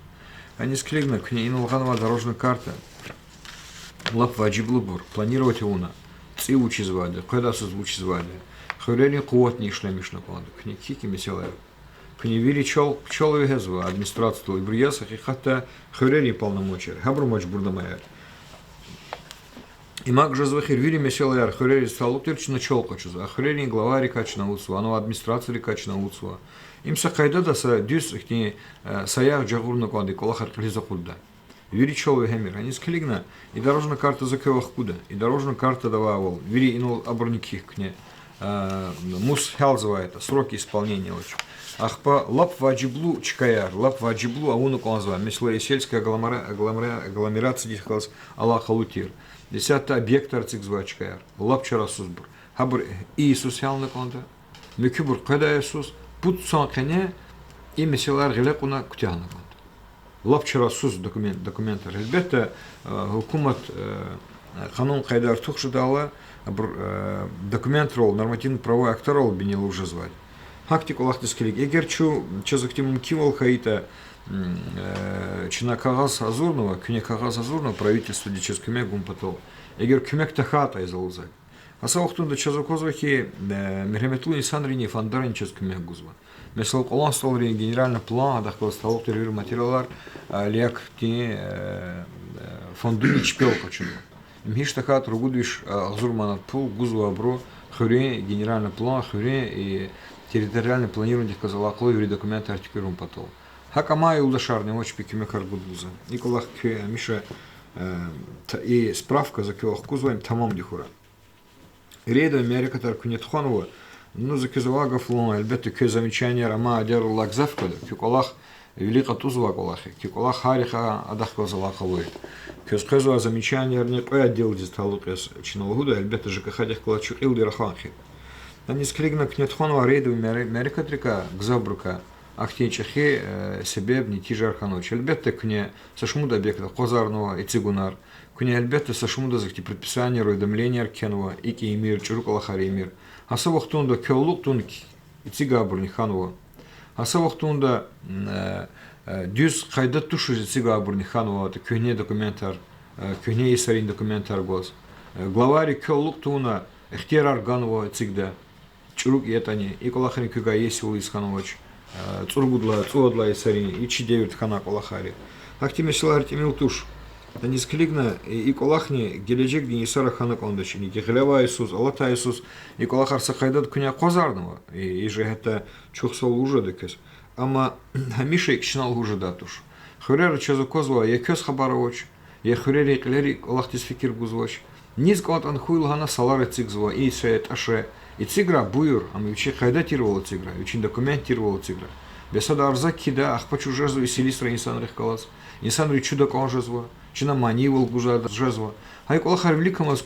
Они склигна, к ней Инулганова дорожная карта. Лап Ваджиблубур, планировать уна. Ци учизвали, когда созвучизвали. Хулени куот не шли мишна конду. Кни кики меселер. Кни вили пчелы гезва администрацию и бриясах и хата хулени полномочия. Хабрумач бурдамая. И маг жазвахир вили меселер хулени сталуктирч на челка чуза. Хулени глава рекач на уцу, оно администрация рекач на уцу. Им сакайда да са дюс ихни саях джагурна конду колахар клиза худда. Вили челы гемир. Они склигна и дорожная карта закевах куда. И дорожная карта давал. Вили инул оборники кне. Мус хелзывает, сроки исполнения очень. Ахпа лап ваджиблу чкаяр, лап ваджиблу ауну конзва, мислая сельская агломерация дихалс Аллаха Лутир. 10 объект арцикзва чкаяр, лап чарасузбур. Хабр Иисус хелна конда, мекюбур када Иисус, пут санкене и меселар гелекуна кутяна конда. Лап чарасуз документар. Ребята, хукумат канун кайдар тухшидала. Документ рол, нормативно-правовой актор рол бенил уже звать. Хактику лахтискелик. Егерчу, чезактимун кивал хаита чина кагаз азурного, кне кагаз азурного правительство дичез кюмек гумпатол. Егер кюмек тахата изалузак. Асавахтунда чезаковзвахи мехеметлу инсанрини фандарин чез кюмек гузва. Месал колон столри генеральный план, дахкал столок тервир материалар, лек ти фондуни чпел качуну. Мхиш такат ругудиш азурманат пул гузу абро хуре генеральный план хуре и территориальное планирование казалакло и документы артикулируем потом. Хакамай удашарный очень пикимекар гудбуза. Николах Миша и справка за килох кузваем тамам дихура. Рейда Америка таркунетхонова ну закизала флон альбету к замечание рама адер лагзавкада киколах велика тузва колахи киколах хариха адахка залаховой. Кёскоза замечание не той отдел дисталукес чинологуда альбета ЖКХ дехклачу илди раханхи. Они скригна кнетхонова рейда Америка трика гзабрука ахтечахи себе не тижарханоч. Альбетта кне сашмуда объекта козарного и цигунар. Кне альбетта сашмуда захти предписание уведомления аркенова и киемир чурукалахари мир. Асавах тунда кёлук тунки и цигабурни ханова. Асавах тунда дюз кайда тушу цигабурни ханова это кюне документар кюне исарин документар гос. Главари кёлук туна эхтер арганова цигда. ჭრუკ ეტანი იკოლახარი ქუგა ესული ისხანოვაч წურგუდლა წოდლა ესარი იჩი დევით ხანა ყოლახარი აქტი მესლარ ტიმილტუშ და ნისკლიგნა იკოლახნი გელეჯეკ დინისარა ხანა კონდაშინი გიღლევა ესუს ალათა ესუს იკოლახარ საყайდად ქუნა ყოზარნова იჟე ჰეტა ჩუხსол ужадекес ама хамиша икшнал ужадатуш хурер чезокозва якес хабаровоч ехурери иклери колахтис фикир гузвоч низ контан хуйлхана саларе цигзва и сет аше и цигра буйр ами учи қайда тирвол цигра учин документ тирвол цигра бесада арзак кида ахпачу жезу и селистра инсан рехкалас инсан ричуда конжезва чина манивол гужа жезва хай колахар великамас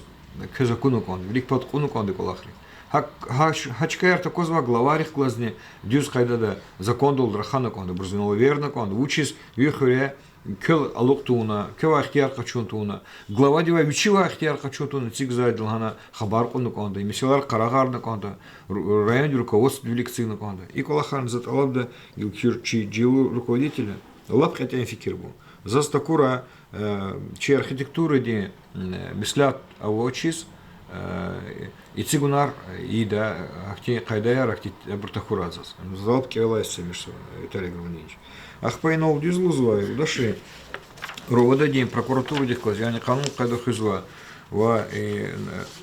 кезакуну кон велик под куну кон де колахри хачкаер такозва главарих глазне дюз қайда да закондол драхана кон де брзинол верна кон учис вихуре кел алуктуна кева ихтияр качунтуна глава дива вичива ихтияр качунтуна цигзайдл хана хабар куну конда и мисилар карагарна конда район руководство великцина конда и колахан заталабда гилкирчи джилу руководителя лап хотя фикир был застакура чи архитектура де мислят авочис и цигунар и да ахти кайдаяр ахти бартахуразас залп кевлайся миш италигрунич ахпайнов дизлузва даши ровода день прокуратуру дехклаз яни канун кайда хызва ва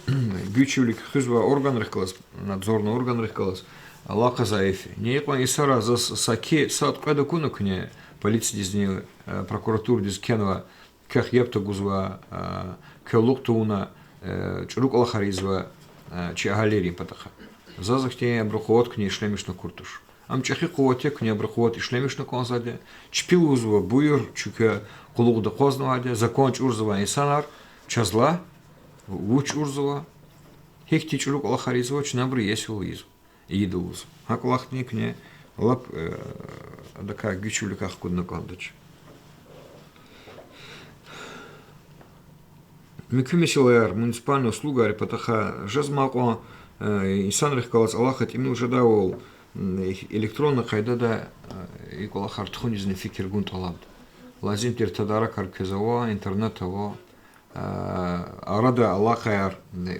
гючевлик хызва орган рехклаз надзорный орган рехклаз алака заэфи не якон исара за саки сад кайда куну кне полиция дизни прокуратура диз кенва ках епта гузва келуктуна чурук алхаризва чи галерии патаха зазахте брухот кне шлемишна куртуш амчахи қуатек не брахуат ишлемишна конзаде чпилузва буйр чука кулугда qoznavaде законч урзва инсанар чазла уч урзва хехти чурук алхаризва чнабри есул из идулуз хаклахник не лап адака гючуликах кудна кондач микмешилер муниципальная услуга репатаха жазмако инсан рехкалас аллахат имну жадавол электронно қайдада иколахар тхунизни фикир гун талаб лазим тер тадара каркезаво интернетово арада аллахаяр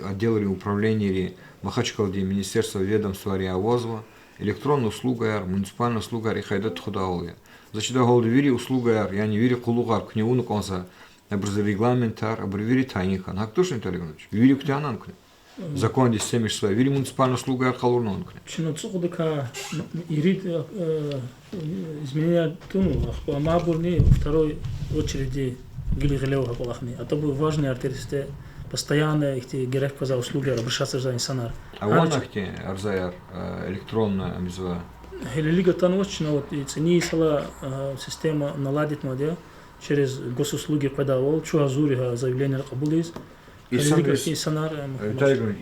отделы управления махачкалди министерство ведомства риавозва электронная услуга муниципальная услуга и қайда тхудаволия зачида голды вири услуга я не вири кулугар кнеуну конса абрз регламентар абрвири тайнихан хактушни талигонович вири ктянан кне закон здесь семиш своя вири муниципальная услуга архалурнон кне Почему цугудка ирит изменения туну мабурни второй очереди гилигелева колахни а то был важный артисты постоянно их герек за услуги обращаться за инсанар а он ахте арзаяр электронная мизва Хелилига таночно вот и цени сала система наладит модель через госуслуги подавал чуазури заявление кабулис инсанар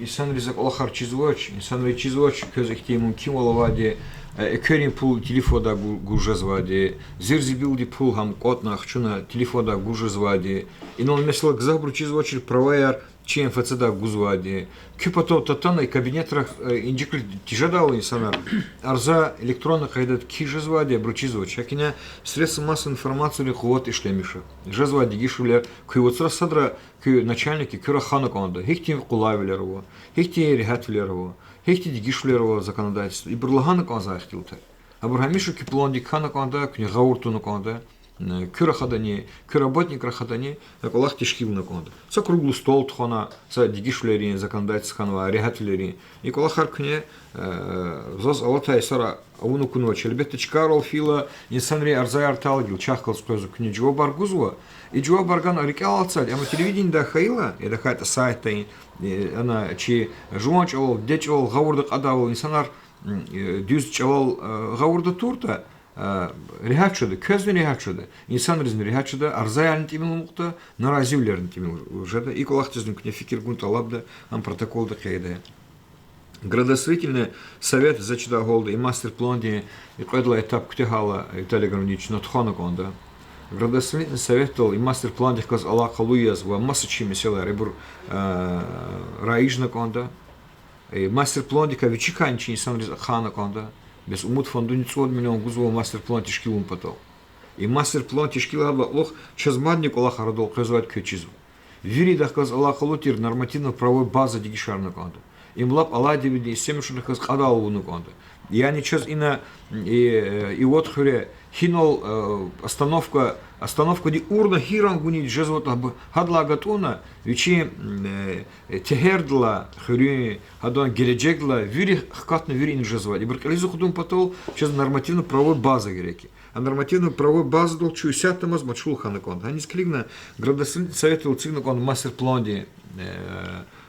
инсан ризак алхар чизвоч инсан ри чизвоч közekti mumkin olavadi ekörин pul telefoda gujazvadi zirzibildi pul ham qotna xchuna telefoda gujazvadi inol mesela gzabru чизвоч провайар чем ФЦД гузвади кипото татана и кабинетрах индикл тижадал инсанар арза электронно кайдат кижазвади бручизвоч акиня средства массовой информации лихот и шлемиша жазвади гишулер куйвоцра садра куй начальники кюрахана конда хихти кулавилерово хихти рехатвилерово хихти дигишулерово законодательство и бурлагана конза ахтилта абурхамишу киплонди хана конда куни гауртуну конда кюрахадани кюработник рахадани аколах тишкивна конда са круглый стол тхона са дигишлерин законодательство ханва рехатвилерин и колахар куни зоз алатай сара авуну кунва челбетте чкарол фила инсанри арзай арталгил чахкал спозу куни джо баргузва и джо барган арикалцаль ама телевидение да хаила и да хайта сайта она чи жуанчол дечол гаурда кадавол инсанар дюз чавал гаурда турта рехачуда көзне рехачуда инсан ризне рехачуда арзаялын тимил мукта наразивлерин тимил жада и колахтизн кне фикир гун талабда ам протоколда кайда градостроительный совет зачда голда и мастер планди и кайдла этап ктехала италигранич нотхона конда градостроительный совет тол и мастер планди каз ала калуяз ва масачи mesela ребур раижна конда и мастер планди ка вичиканчи инсан риз хана конда без умут фонду 100 миллион гузво мастер план тишкилун потол и мастер план тишкила лох чазмадник Аллах радол казват кечизу вири дахказ Аллах лутир нормативно правовой база дигишарна конда им лап алади биди семшун хас қадал уну конда. Yani сейчас и вот хюре хинол остановка ди урна хиран гуни джезвот хадла гатуна вичи техердла хюре хадон геледжегла вири хкатна вири ин джезвот. И бркализу худум потол сейчас нормативно-правовой база греки. А нормативно-правовой база долчу сятамаз мачул ханакон. Они склигна градосовет советовал цигнакон мастер-план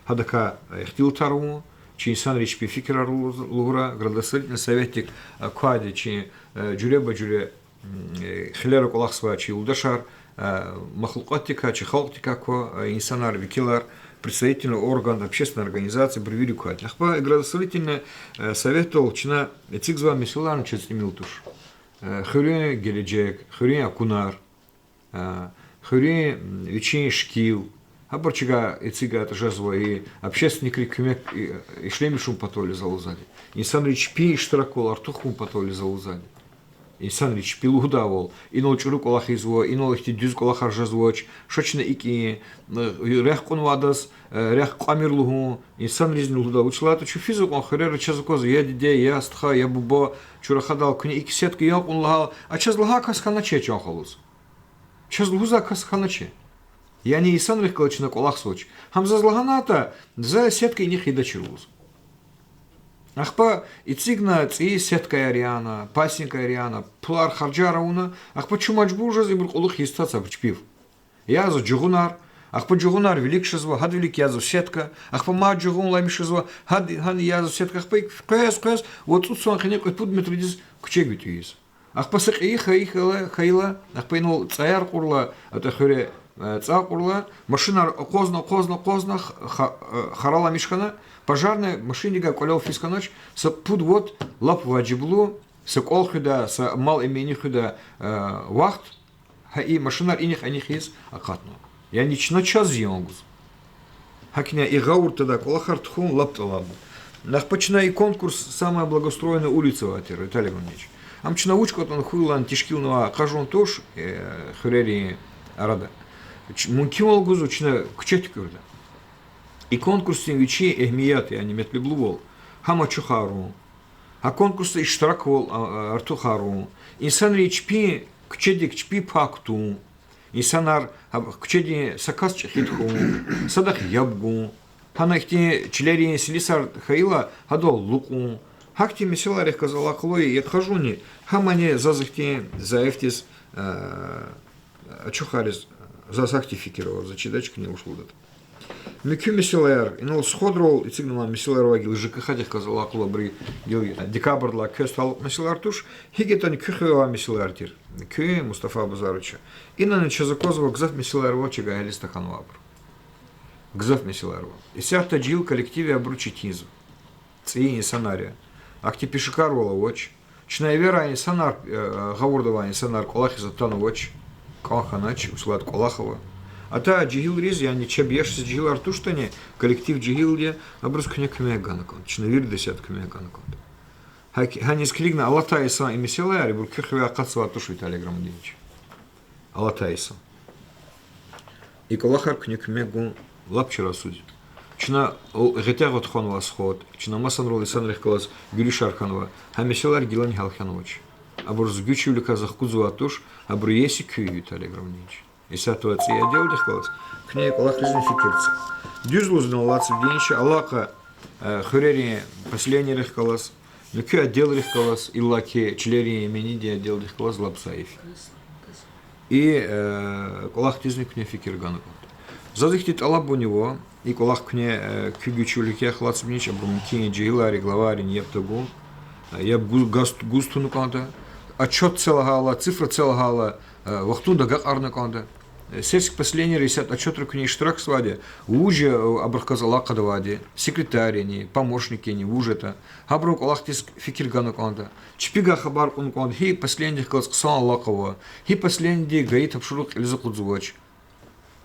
хадака хтилтару. Чи инсан речь пификера лура, градостроительный советник Квади, чи джулеба джуле хилера колахсва, чи улдашар, махлукатика, чи халтика, ко инсанар викилар, представительный орган общественной организации Бревили Квади. Лахпа градостроительный советовал, чина цигзва мисулан, чи снимилтуш. Хюре геледжек, хюре акунар, хюре вичин шкил. А борчига и цига это жазва и общественник рекомек и шлемишум потоли залузали. Инсан рич пи штракол артухум потоли залузали. Инсан рич пилудавол и нол чуру колах изво и нол ихти дюз колахар жазвоч шочна ики рех конвадас рех камирлуху инсан рич нулуда учлату чу физук он херер чазукоз я диде я стха я бубо чура хадал куни ики сетка я он лагал а чазлага касканаче чон холус. Чазлуза касканаче. Я не исан рехкалыч на колах соч. Хамза злаганата за сеткой них и дочерус. Ахпа и цигна ци сетка ариана, пасенка ариана, плар харджара уна, ахпа чумачбужа зибр колых истаца вчпив. Я за джугунар, ахпа джугунар велик шизва, хад велик я за сетка, ахпа ма джугун лами шизва, хад я за сетка, ахпа кэс, вот тут сон ханек и тут метридис кчегвит юис. Ахпа сак и хайла, ахпа инул цаяр курла, это хюре цакурла, машина козна, харала мишкана, пожарная машинника колял фисканоч, с пудвот лап ваджиблу, с колхуда, с мал имени худа вахт, и машина иних аних из акатну. Я ничего час зьонгуз. Хакня и гаур тогда колахар тхун лап талабу. Нахпачна и конкурс самая благоустроенная улица в Атеру, Виталий Иванович. Амчна учка он хуйлан тишкилнова кажун тош хурери арада. Мункимол гузучна кчет курда. И конкурсы вичи эхмияты, они метлиблувол. Хама чухару. А конкурсы иштраковал артухару. Инсан речпи кчедик чпи пакту. Инсанар кчеди сакас чхитху. Садах ябгу. Ханахти члери селисар хаила хадол луку. Хакти меселарих казала клои ятхажуни. Хамане зазахти заефтис чухарис. За сактификировал, за чедачка не ушел дат. Микю меселер, инол сходрол, и цигнала меселер вагил, ЖКХ тех казала акула бри, декабрла кестал меселер туш, хигетан кюхева меселер тир, кюе Мустафа Базарыча. И на нечазакозова гзав меселер вочега ели стаканвабр. Гзав меселер вочега. И сяхта джил коллективе обручитизм. Ци инсанария. Акти пишикарвала воч. Чная вера инсанар, гаурдова инсанар колахи затану воч. Калханач, Услад Колахова. А та джигил риз, я не чабьешься джигил артуштане, коллектив джигилде, обрускня кмеганакон, чнавир десятками ганакон. Ханис клигна Алатайса и Меселари, буркихве акацва тушу Виталий Громадевич. Алатайса. И Колахар кнекмегу лапчера судит. Чна гетягот хон восход, чна масанрол и санрехкалас Гюришарханова, а Меселар Гилань Халханович. Абурз гючивли казахкузу атуш, абру еси кюю Виталий Громадевич. И ситуация я делал дехкалас, к ней колах лизин фикирца. Дюзлу знал лацев деньше, Аллаха хурери последний рехкалас, мекю отдел рехкалас, и лаки члери имениди отдел рехкалас лапсаев. И колах тизни к ней фикиргану. Задыхтит Аллаб у него, и колах к ней кюгючивли кех лацев деньше, абру мки джигилари, главари, ептагу, я густу нуканда. Отчет целогала, цифра целогала, вахтунда гагарна канда. Сельск последний ресят отчет рукни штрак сваде, уже абрахказала кадаваде, секретарь, помощники не ужета, абрук алахтис фикиргану канда. Чпига хабар он канд, хи последних класс ксан лакова, хи последний гаит обшурук эльзакудзувач.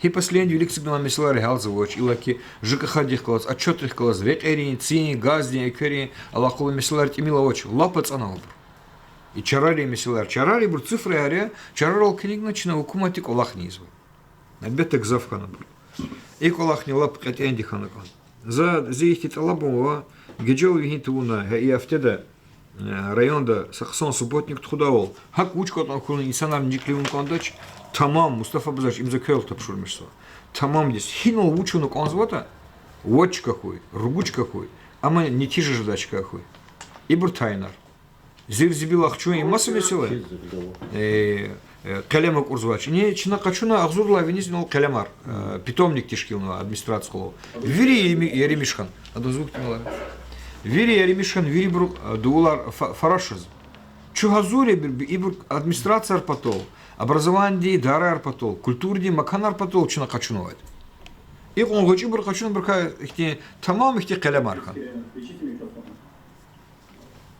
Хи последний велик сигнал меселари галзувач, илаки ЖКХ дих класс, отчет их класс, век эрин, цини, газди, экери, аллахова меселари тимиловач, лапац анаубр. И чарари меселар, чарари бур цифры ария, чарарал книгнач на укумати колах низвы. Обетек завхана бур. И колах не лап катенди ханакан. за зейхти талабова, геджел вигитуна, и автеда, районда Сахсон субботник тхудавол. Хак учка там хурн инсанар никливун кондач, тамам Мустафа Базаш им закрыл тапшурмишсо. Тамам здесь хинул учуну конзвота, watch какой, ругуч какой, ама не тиже ждач какой. И буртайнар. Зирзибил ахчу и масса месилы. Калема курзвач. Не чина качуна ахзурла винизинул калемар. Питомник тишкилного администрацию. Вири Яремишхан. Адо звук тимала. Вири Яремишхан, вири брук дулар фарашиз. Чухазури ибр администрация арпатол. Образование дара арпатол. Культурди макан арпатол чина качунувать. И он хочет ибр качун брука ихти тамам ихти калемархан.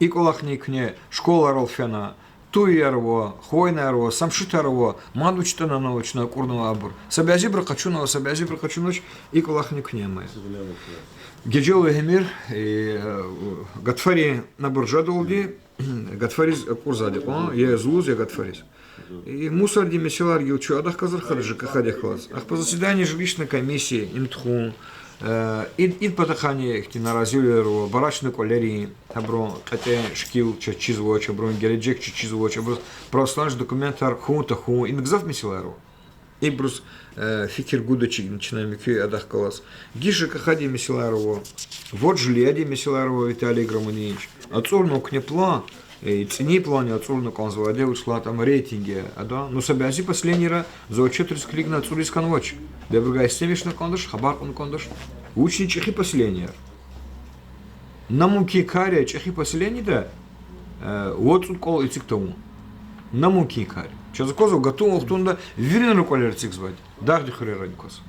И колахникне школа ролфена. Туярво, хойнарво, самшитарво, мадучтана научна курного абур. Собязи бракачунова, собязи бракачуноч и колахник немай. Геджел гемир, гатфари на буржадолди, гатфариз курзади, я злуз, я гатфариз. И мусорди месилар гилчу, адах казархар ЖКХ дехлаз. Ах по заседанию жилищной комиссии имтхун. И потахание их наразили барачной колерии, табро, хотя шкил чизво, чабро, гереджек чизво, чабро, православный документар хунта хун, ингзав месилару. И брус фикер гудочек начинаем микю адахкалас. Гиша кахади месилару, вот жледи месилару Виталий Громаневич. Отцорно кнепла, и цени плане отцорно конзваде ушла там рейтинге, а да, ну собязи последний раз за 4 клик на отцорис конвоч. Дебргай стемиш на кондаш, хабар он кондаш. Учни чехи последний. На муки каря чехи последний да. Вот тут кол и тиктому. На муки каря. Че за козу готово хтунда вирен колер цик звать. Дахди хреранькос.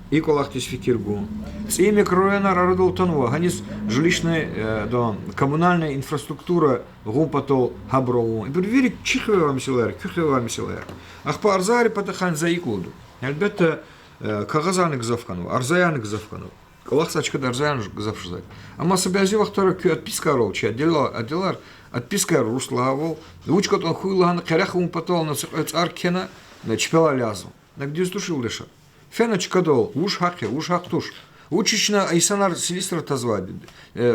И колахтис фикиргу. С ими кроена родил танва. Ганис жилищная да коммунальная инфраструктура гупатол хаброву. И перевери чихвева мисилер, кюхвева мисилер. Ах по арзари потахан заиклуду. Әлбәттә, кагазаны гзавкану, арзаяны гзавкану. Колахсачка арзаяны гзавшызать. Ама собязи вахтара кю отписка ролчи, отделар отписка руславол. Учка тон хуйлан каряхум потол на царкена, на чпела лязу. На где стушил дыша. Феночка дол, уж хактуш. Учична айсанар селистра тазвать,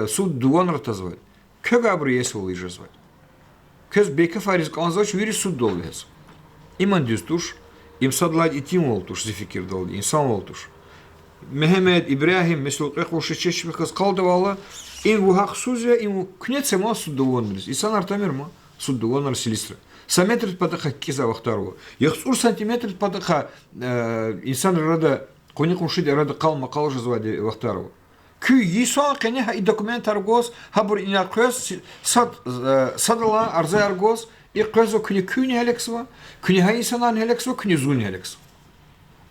суд дуонра тазвать. Кагабры есвол иже звать. Кез бекафарис конзач вири суд дол вес. Иман дюстуш. Им садлать и тим волтуш, зефикир долди, инсан волтуш. Мехмед Ибрахим, месил кеху шечешвиха скалдавала, им вухах сузя, им кнецема суддуонрис, и сан артамирма суддуонр селистра. Саметрит патаха киза вахтару. Яхсур сантиметрит патаха инсан рада, коникум шиди рада калма калжа звади вахтару. Кю исан кенеха и документ аргос, хабур инаквес садала арзай аргос, и козо кни алексва, кни гаисанан алексва, кни зуни алекс.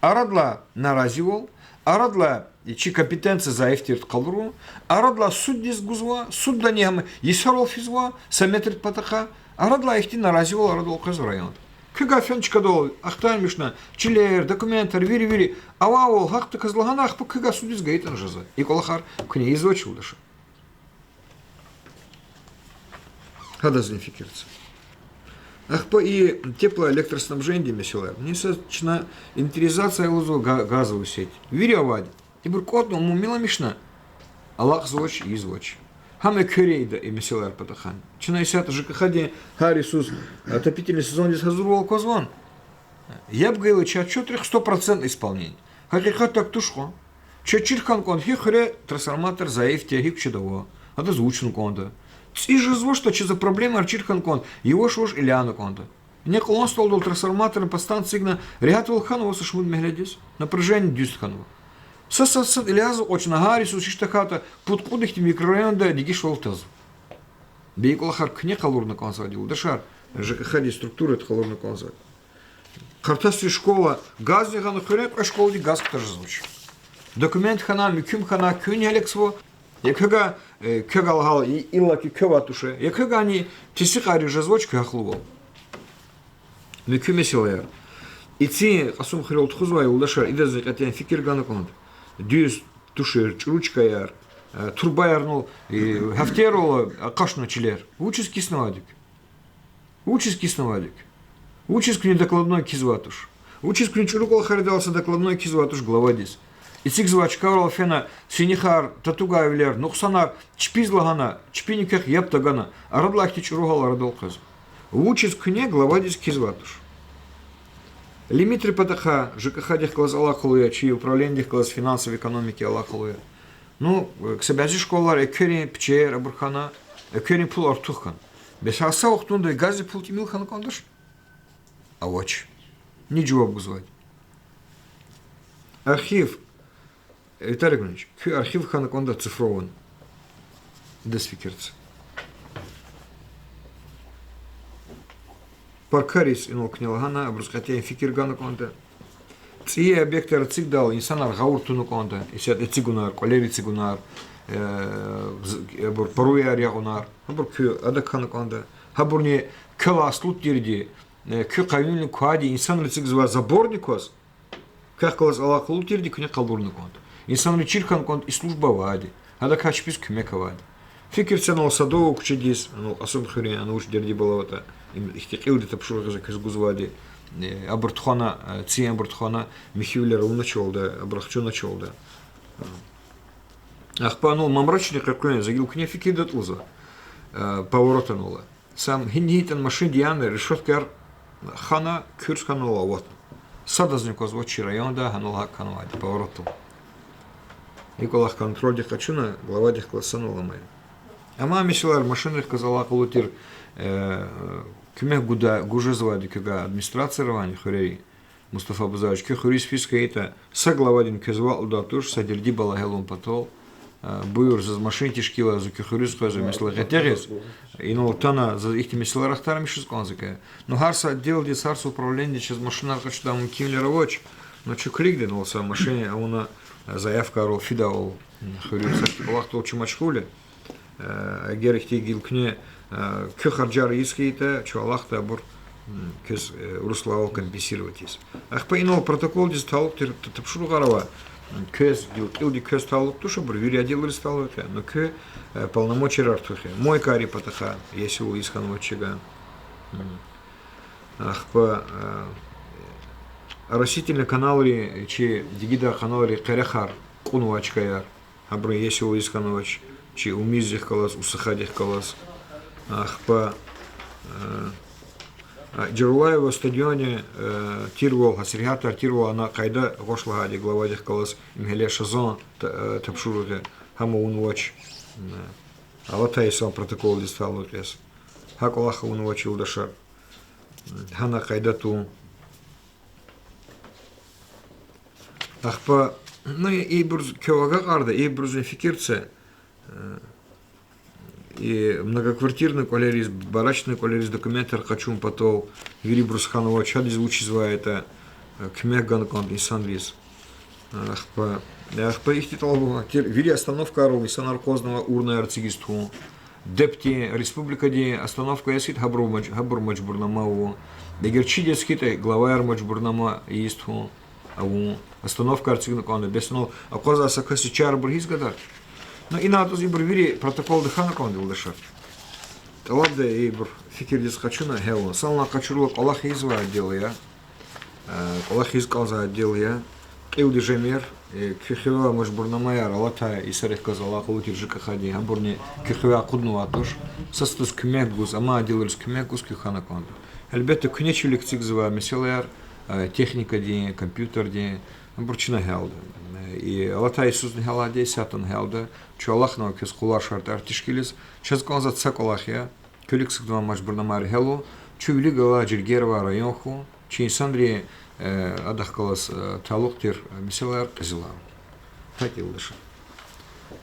Арадла наразивол, арадла чи компетенция за эфтирт калру, арадла суддис гузва, судда ням исарол физва, саметрит патаха, арадла ихти наразивол, арадол козо район. Кыга фенчка дол, ахтан мишна, чилер, документар, вири, ававол, хахта козлагана, ахпа кыга суддис гаитан жаза. И колахар кни извочил даша. Хадазин фикирца. Ах по и теплоэлектроснабжение месила. Не сочна интеризация лузу газовую сеть. Вирявади. И буркотно му мила мишна. Аллах звоч и звоч. Хаме кюрейда и месила патахан. Чина исята ЖКХ Харисус отопительный сезон здесь хазурвал козвон. Я б говорил, че отчет 100% исполнение. Хотя так тушко. Че чирхан кон хихре трансформатор заефтия хик чедово. А то звучно конда. И же зво, что че за проблема арчирхан кон, его шош Ильяна конта. Некол он стол дол трансформатор по станции на регат волханова со шмуд меглядис, напряжение дюстханова. Сас Ильязу очень нагари сушишта хата, под кудых микрорайон да дигиш волтаз. Бейкол хар кне халурна конса дил, дашар, ЖКХ структура это халурна конса. Картасы школа, газ не хана хреп, а школа ди газ тоже звучит. Документ хана, микюм хана, кюни алексво. Якога кёгалгал и иллаки кёватуше, якога они тисикари жазвочка хахлувал. Мекюмесилер. И ти асум хрел тхузвай улашар идаз атян фикир ганаконд. Дюс тушер ручка яр. Турба ярнул и хафтерол кашна чилер. Учись кисновадик. Учись кисновадик. Учись к недокладной кизватуш. Учись к ничурукол харидался докладной кизватуш главадис. İçik zıvaçkar fena sinihar tatugayevler noksanar çpizlahana çpinikek yaptagana aradlaki çuruhalara dolkaz. Учись кне глава дис кизватуш. Лимитри ПТХ, ЖКХ дих класс Аллахулуя, чьи управление дих класс финансовой экономики Аллахулуя. Ну, к себе же школар экери пче рабурхана, экери пул артуххан. Без хаса ухтунда и гази пул тимилхан кондаш. А воч. Не джуаб гузвать. Архив. Виталий Иванович, архив хана конда цифрован. Десфикерц. Паркарис инол книлгана, обрускатя фикиргана конда. Цие объекты рацик дал, инсанар гауртуну конда, исят эцигунар, колери цигунар, паруя рягунар, хабур кю адакхана конда, хабур не кела слут дирди, кю каюнли куади, инсан рацик зва заборникос, как класс Аллах лутирди, кне калбурну конда. Инсан ричирхан конда и служба вади, адакач пис кюмека вади. Фикирца на садову кучедис, ну особо хрень, она уж дирди балавата. Ихтиқилди тапшур газа кызгузвади абыртхана ци абыртхана михивлер уначолда абрахчо начолда ахпа ну мамрачный какой загил кне фикидат уза поворотанула сам хиндитан машин дианы решоткар хана кюрсканула вот садазникоз вочи районда ханула канвади повороту Николах контроль дихачуна глава дихкласанула моя ама мисилар машинах казала кулутир Кюмех гуда гужезвади кюга администрация равани хурей Мустафа Бузавич кю хурис фиска это соглавадин кюзвал уда туш садирди балагелун патол буйур за машин тишкила за кю хурис кюза мисла гетерис и ну тана за их мисла рахтар мишус конзака ну харса отдел дис харса управление через машина хочу там кимли рабоч но чуклик ден сам машине а она заявка рол фидал хурис лахтол чумачхуле герихти гилкне Кюхарджар искейта, что Аллах табур кез руслао компенсировать есть. Ах по иному протокол дис талук тапшуру гарава кез дилди кез талук туша бур вирядил ристалу это, но кö полномочия рартухе. Мой кари патаха, если у искан вачига. Ах по растительные каналы, че дигида каналы каряхар кунвачкаяр, абры если у искан вач, че умизих калас, усахадих калас. Ах, по Джерулаева стадионе Тирвол, Хасрихатар Тирвол, она кайда гошлагади глава дих калас имгеле шазон тапшуруте хама унвач. Алатай сам протокол листал лес. Хак Аллаха унвачи удашар. Хана кайда ту. Ах, по ну и бурз кевага карда, и бурзин фикирце. И многоквартирный колерис, барачный колерис, документар хочу потом Вири Брусханова чади звучит это кмеган конт Санрис. Ах по их титулу Вири остановка рол Санаркозного урна арцигисту. Депти республика де остановка ясит Хабурмач Бурнамау. Дегерчиде скита глава Армач Бурнама исту. Ау остановка арцигнокона беснол. А коза сакаси чар бургизгадар. Ну и надо избрать протокол дыхана кондил дышат. Ладно, ибр фикир дис хочу на хело. Сална качурлок Аллах изва отдел я. Аллах искал за отдел я. Илди жемер. Кюхева мож бурнамаяр Аллата и сарих казала кулутир ЖКХ-ди. Амбурни кюхева куднува туш. Састус кмеггуз, ама отделырс кмеггуз кюхана кондил. Эльбетте кнечу лекцик зва меселер. Техника ди, компьютер ди. Амбурчина хелда. И Аллата Иисус не халаде, сятан хелда. Чо Аллах на кес кулар шарт артишкилис. Час конза цак Аллах я. Кюликсик два маш бурнамар хелу. Чу вилигала Джиргерова районху. Чи инсандри адахкалас талуктир миселар казила. Так и лыша.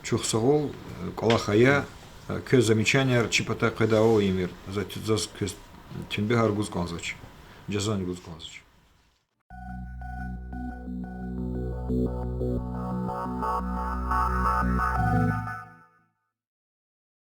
Чух сагол Аллаха я. Кез замечания чипата кайдао имир. За кез тюнбегар гуз конзач. Джазани гуз конзач. Thank you.